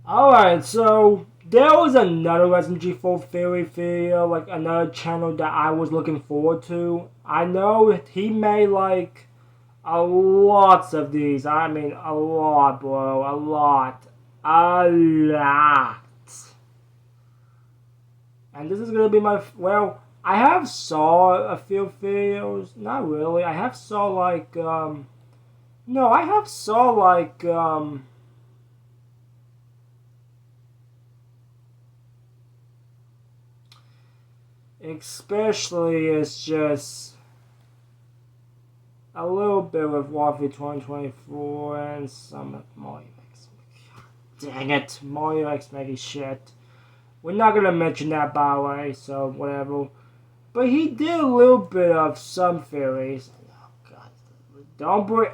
Alright, so there was another SMG4 theory video, like another channel that I was looking forward to. I know he made like a lots of these. I mean, a lot, bro. A lot. A lot. And this is gonna be my, well, I have saw a few videos. Not really. I have saw like, no, I have saw like, especially it's just a little bit of Warfare 2024 and some Mario X. Dang it, Mario X Maggie shit. We're not gonna mention that by the way, so whatever. But he did a little bit of some theories. Oh god, don't bring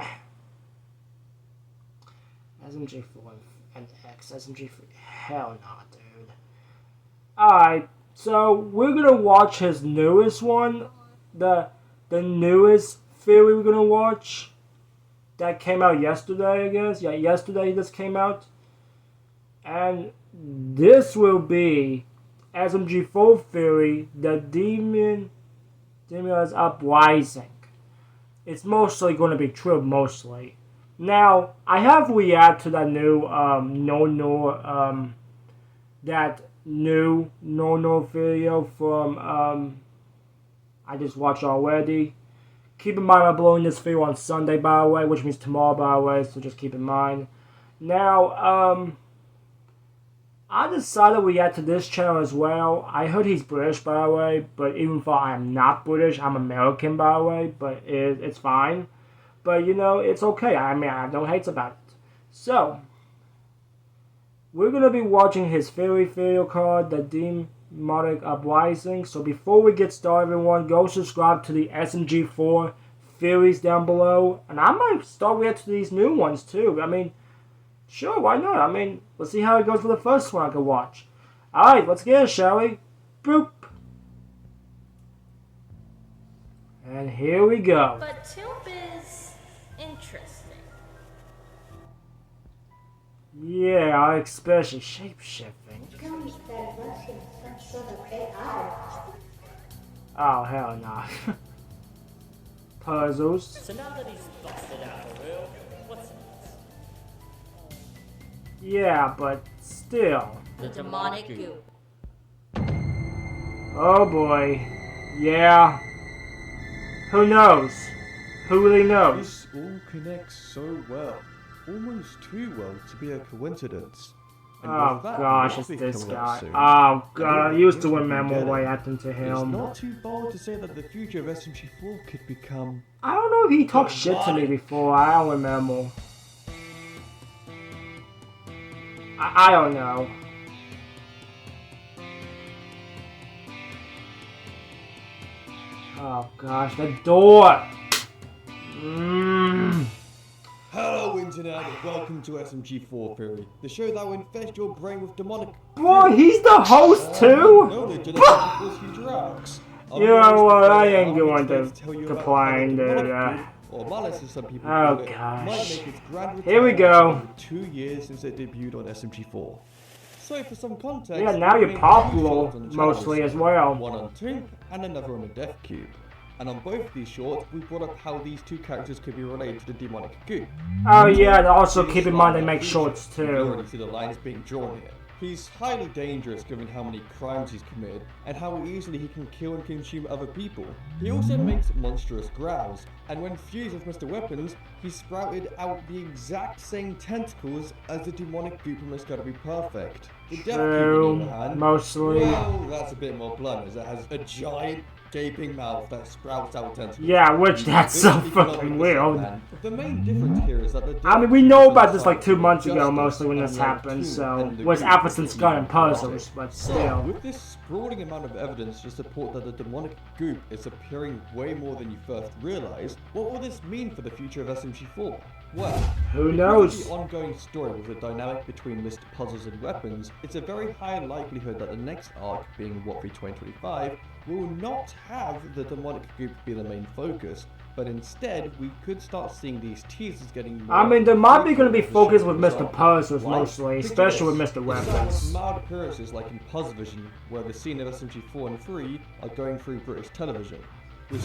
SMG4 and X SMG4. Hell no, dude. Alright. So we're gonna watch his newest one, the newest theory we're gonna watch. That came out yesterday, I guess. Yeah, yesterday this came out, and this will be SMG4 theory, the Demon's Uprising. It's mostly going to be true, mostly. Now I have reacted to that new that new no video from I just watched already. Keep in mind I'm blowing this video on Sunday by the way, which means tomorrow by the way, so just keep in mind. Now I decided to react to this channel as well. I heard he's British by the way, but even though I am not British, I'm American by the way, but it's fine. But you know, it's okay. I mean, I have no hates about it. So we're going to be watching his theory video called The Demonic Uprising. So before we get started, everyone, go subscribe to the SMG4 theories down below. And I might start reacting to these new ones too. I mean, sure, why not? I mean, let's see how it goes for the first one I could watch. Alright, let's get it, shall we? Boop. And here we go. But Tube is interesting. Yeah, especially shape-shifting. Oh, hell no. Puzzles. So now that he's busted out the real, what's next? Yeah, but still. The demonic goop. Oh boy. Yeah. Who knows? Who really knows? This all connects so well. Almost too well to be a coincidence. And Oh with that, gosh, we'll it's be this coming up guy. soon. Oh god, I used to Here's what remember you get what it. happened to It's him. not too bold to say that the future of SMG4 could become... I don't know if he talked shit to me before. I don't remember. I don't know. Oh gosh, the door! Hello Internet, and welcome to SMG4 Theory, the show that will infest your brain with demonic... Boy, he's the host too? No, they did SMG4's future acts. You know what, I ain't going to complain, dude. Or malice as some people Oh, call it, gosh. might make its grand Here we return go. after 2 years since it debuted on SMG4. So for some context... Yeah, now we you're made two popular shorts on the channel mostly this as year, well. one on Tink and another on the Death Cube. And on both of these shorts, we brought up how these two characters could be related to the demonic goo. Oh yeah, and also keep in mind they make shorts You can too. already see the lines being drawn here. He's highly dangerous given how many crimes he's committed and how easily he can kill and consume other people. He also makes monstrous growls, and when fused with Mr. Weapons, he sprouted out the exact same tentacles as the demonic goop from It's Gotta Be Perfect. The Death Cube, True, on the other hand, mostly. well, that's a bit more blunt as it has a giant gaping mouth that sprouts out tentacles. Yeah, which that's so Literally cannot fucking make this up, weird. man. The main difference here is that the I mean, we know about this like 2 months ago, mostly when this Justice happened, so and the was Goop Alphasen's gun and is puzzles, but So, still. with this sprawling amount of evidence to support that the demonic goop is appearing way more than you first realized, what will this mean for the future of SMG4? Well, Who because knows? of the ongoing story with the dynamic between Mr. Puzzles and Weapons, it's a very high likelihood that the next arc, being What 2025, will not have the demonic group be the main focus, but instead we could start seeing these teasers getting more. I mean, they might be going to be frequent focused as with the show Mr. goes on. Puzzles Like, mostly, picture especially with this. Mr. It starts Weapons. with mild appearances like in Puzzlevision, where the scene of SMG4 and 3 are going through British television.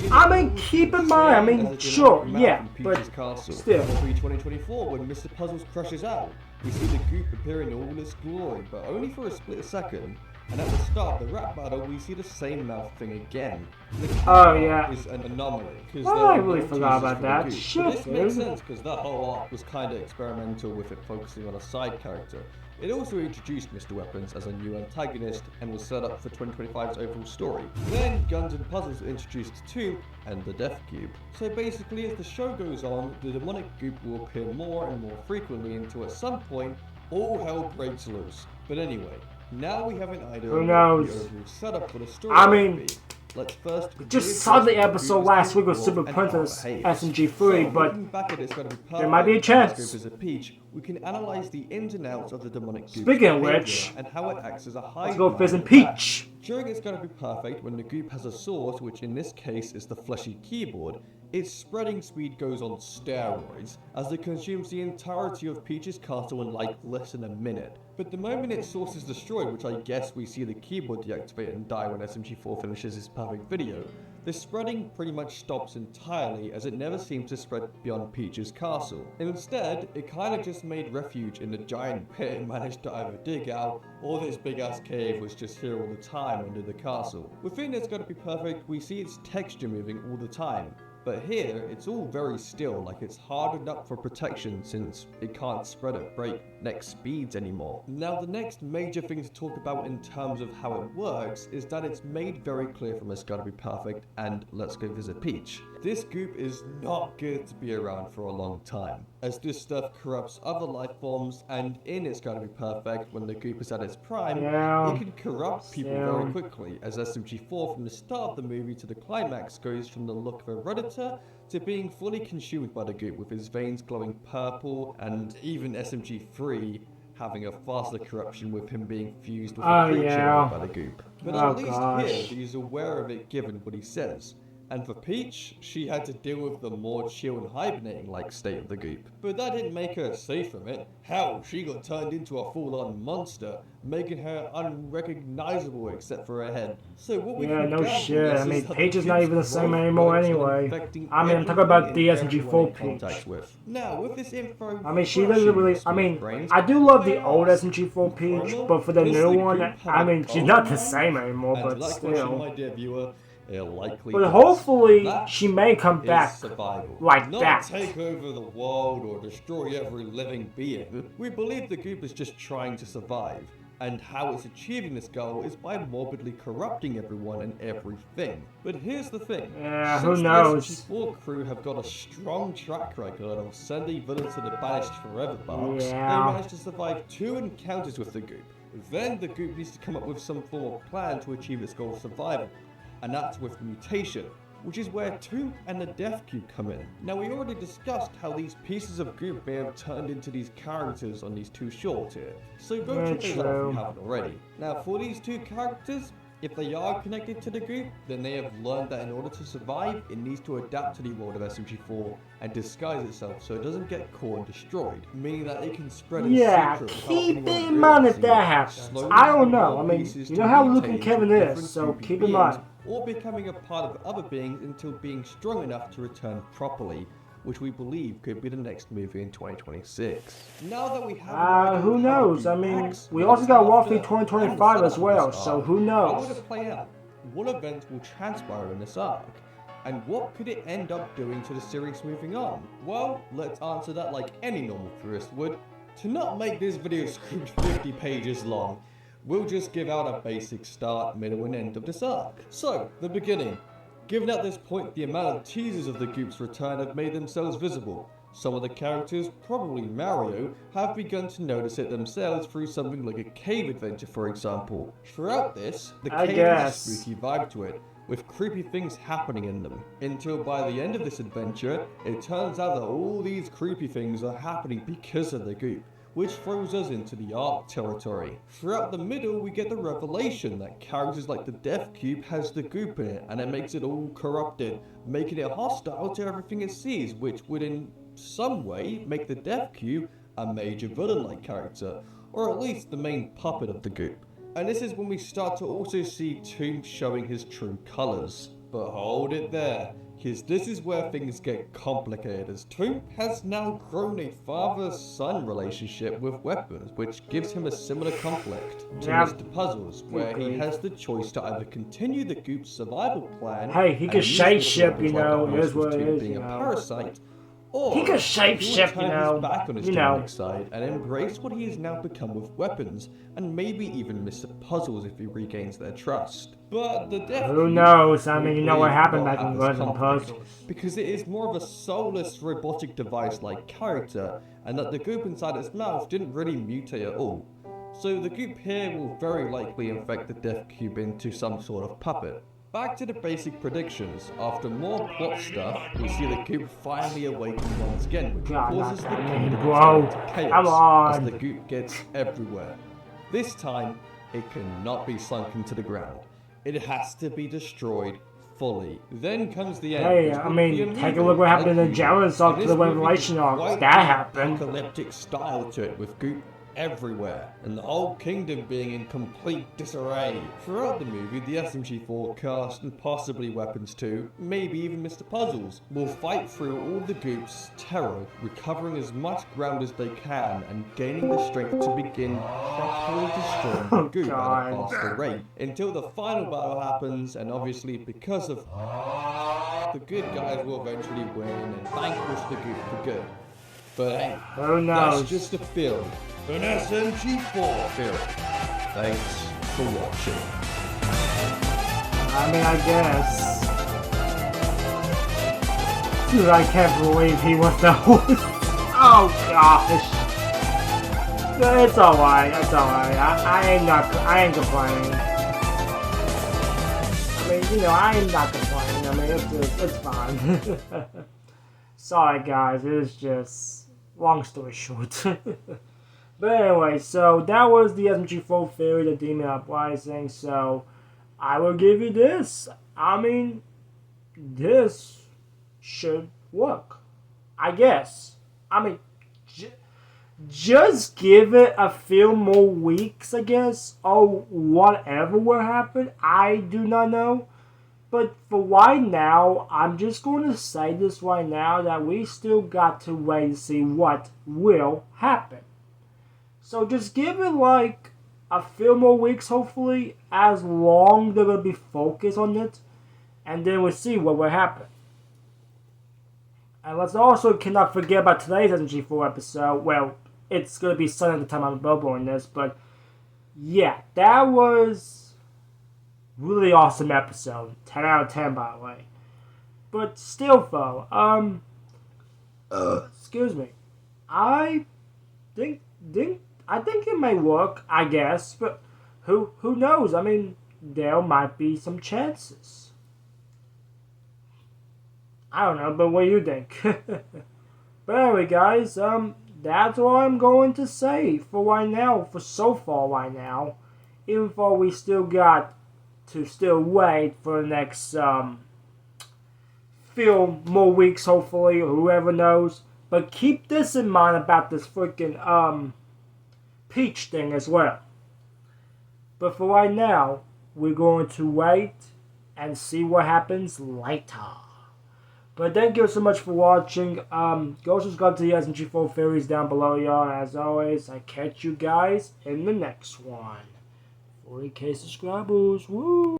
I mean, keep in mind, I mean, sure, yeah, but still. Pre 2024, when Mr. Puzzles crashes out, we see the group appear in all its glory, but only for a split second. And at the start of the rap battle, we see the same mouth thing again. The Oh, yeah. is an anomaly. Oh, I really forgot about that. Shit, But this makes dude. sense because that whole arc was kind of experimental with it focusing on a side character. It also introduced Mr. Weapons as a new antagonist and was set up for 2025's overall story. Then Guns and Puzzles were introduced too, and the Death Cube. So basically, as the show goes on, the demonic group will appear more and more frequently until at some point, all hell breaks loose. But anyway, now we have an idea Who of knows? what the overall setup for the story I might mean, be. Let's first just saw the episode last week with Super Princess SMG3, but there might be a chance. As a peach, we can analyze the ins and outs of the demonic group's Speaking of behavior which, and how it acts as a high. let's go Fizz and Peach. During It's Gonna Be Perfect, when the group has a source, which in this case is the fleshy keyboard, its spreading speed goes on steroids, as it consumes the entirety of Peach's castle in like less than a minute. But the moment its source is destroyed, which I guess we see the keyboard deactivate and die when SMG4 finishes his perfect video, the spreading pretty much stops entirely, as it never seems to spread beyond Peach's castle. Instead, it kinda just made refuge in the giant pit it managed to either dig out, or this big ass cave was just here all the time under the castle. Within It's Gonna Be Perfect, we see its texture moving all the time. But here, it's all very still, like it's hardened up for protection since it can't spread at breakneck speeds anymore. Now, the next major thing to talk about in terms of how it works is that it's made very clear from It's Gotta Be Perfect and Let's Go Visit Peach. This group is not good to be around for a long time, as this stuff corrupts other life forms, and in It's Gotta Be Perfect, when the group is at its prime, it can corrupt people very quickly, as SMG4 from the start of the movie to the climax goes from the look of a Redditor to being fully consumed by the group, with his veins glowing purple, and even SMG3 having a faster corruption with him being fused with a creature made by the goop. But at least here, he's aware of it given what he says. And for Peach, she had to deal with the more chill and hibernating-like state of the goop. But that didn't make her safe from it. Hell, she got turned into a full-on monster, making her unrecognizable except for her head. So what we no shit. I mean, Peach is not even the same anymore anyway. I mean, I'm talking about the SMG4 Peach. Now, with this info, I mean, she doesn't really. I mean, I do love the old SMG4 Peach, but for the new one, I mean, she's not the same anymore, but still. My dear viewer, likely but hopefully, she may come back like not that. Take over the world or destroy every living being. We believe the group is just trying to survive, and how it's achieving this goal is by morbidly corrupting everyone and everything. But here's the thing. Yeah, who knows? Since the SMG4 crew have got a strong track record of sending villains to the banished forever box, they managed to survive 2 encounters with the group. Then the group needs to come up with some form of plan to achieve its goal of survival. And that's with mutation, which is where Tomb and the Death Cube come in. Now, we already discussed how these pieces of group may have turned into these characters on these 2 shorts here, so go check those out if you haven't already. Now, for these 2 characters, if they are connected to the group, then they have learned that in order to survive, it needs to adapt to the world of SMG4 and disguise itself so it doesn't get caught and destroyed, meaning that it can spread its secret keep in mind if that happens. I don't know. I mean, you know how Luke and Kevin is, so keep in mind. Or becoming a part of other beings until being strong enough to return properly, which we believe could be the next movie in 2026. Now that we have who knows? I mean, we also got Warfare 2025 as well, so who knows? How would it play out? What events will transpire in this arc? And what could it end up doing to the series moving on? Well, let's answer that like any normal theorist would. To not make this video script 50 pages long, we'll just give out a basic start, middle and end of this arc. So, the beginning. Given at this point the amount of teasers of the group's return have made themselves visible, some of the characters, probably Mario, have begun to notice it themselves through something like a cave adventure, for example. Throughout this, the cave has a spooky vibe to it, with creepy things happening in them. Until by the end of this adventure, it turns out that all these creepy things are happening because of the goop, which throws us into the Ark territory. Throughout the middle, we get the revelation that characters like the Death Cube has the goop in it, and it makes it all corrupted, making it hostile to everything it sees, which would in some way make the Death Cube a major villain-like character, or at least the main puppet of the goop. And this is when we start to also see Tomb showing his true colours. But hold it there, because this is where things get complicated, as Tomb has now grown a father-son relationship with weapons, which gives him a similar conflict to Mr. Puzzles, where he has the choice to either continue the goop's survival plan. Hey, he can shapeshift, you know, it is what it is, being you a know. parasite, or He can shapeshift, you know. his back on his You know. demonic side and embrace what he has now become with weapons, and maybe even Mr. Puzzles if he regains their trust. But the Death Who Cube knows? I mean, you know will what happened not back in have this Resident conflict, Puzzles. because it is more of a soulless robotic device-like character, and that the goop inside its mouth didn't really mutate at all. So the goop here will very likely infect the Death Cube into some sort of puppet. Back to the basic predictions. After more plot stuff, we see the goop finally awaken once again, which God, causes the not that kingdom to bro. go into Come chaos on. as the goop gets everywhere. This time, it cannot be sunk into the ground. It has to be destroyed fully. Then comes the end. Hey, which I would mean, be a take a movie look what happened like in the Jealous And arc to this the movie Revelation is arc. quite That the happened. apocalyptic style to it, with goop everywhere, and the whole kingdom being in complete disarray. Throughout the movie, the SMG4 cast, and possibly weapons too, maybe even Mr. Puzzles, will fight through all the goop's terror, recovering as much ground as they can, and gaining the strength to begin properly destroying the goop at a faster rate, until the final battle happens, and obviously because of the good guys will eventually win and vanquish the goop for good. But hey, Who knows? that's just a film. An SMG4 film. Thanks for watching. I mean, I guess. Dude, I can't believe he was the host. Oh gosh. It's alright. It's alright. I ain't complaining. I mean, you know, I am not complaining. I mean, it's fine. Sorry, guys. It's just long story short. But anyway, so that was the SMG4 theory, the Demon Uprising. So I will give you this. I mean, this should work, I guess. I mean, just give it a few more weeks, I guess, or whatever will happen. I do not know. But for right now, I'm just going to say this right now, that we still got to wait and see what will happen. So just give it like a few more weeks, hopefully, as long they're going to be focused on it, and then we'll see what will happen. And let's also cannot forget about today's SMG4 episode. Well, it's going to be Sunday at the time I'm boboing this, but yeah, that was really awesome episode. 10 out of 10, by the way. But still, though, excuse me, I think it may work, I guess, but who knows? I mean, there might be some chances. I don't know, but what do you think? But anyway, guys, that's all I'm going to say for right now, for so far right now. Even though we still got to still wait for the next, few more weeks, hopefully, or whoever knows. But keep this in mind about this freaking, Peach thing as well. But for right now, we're going to wait and see what happens later. But thank you so much for watching. Go subscribe to the SMG4 theories down below, y'all. As always, I catch you guys in the next one. 40K subscribers. Woo!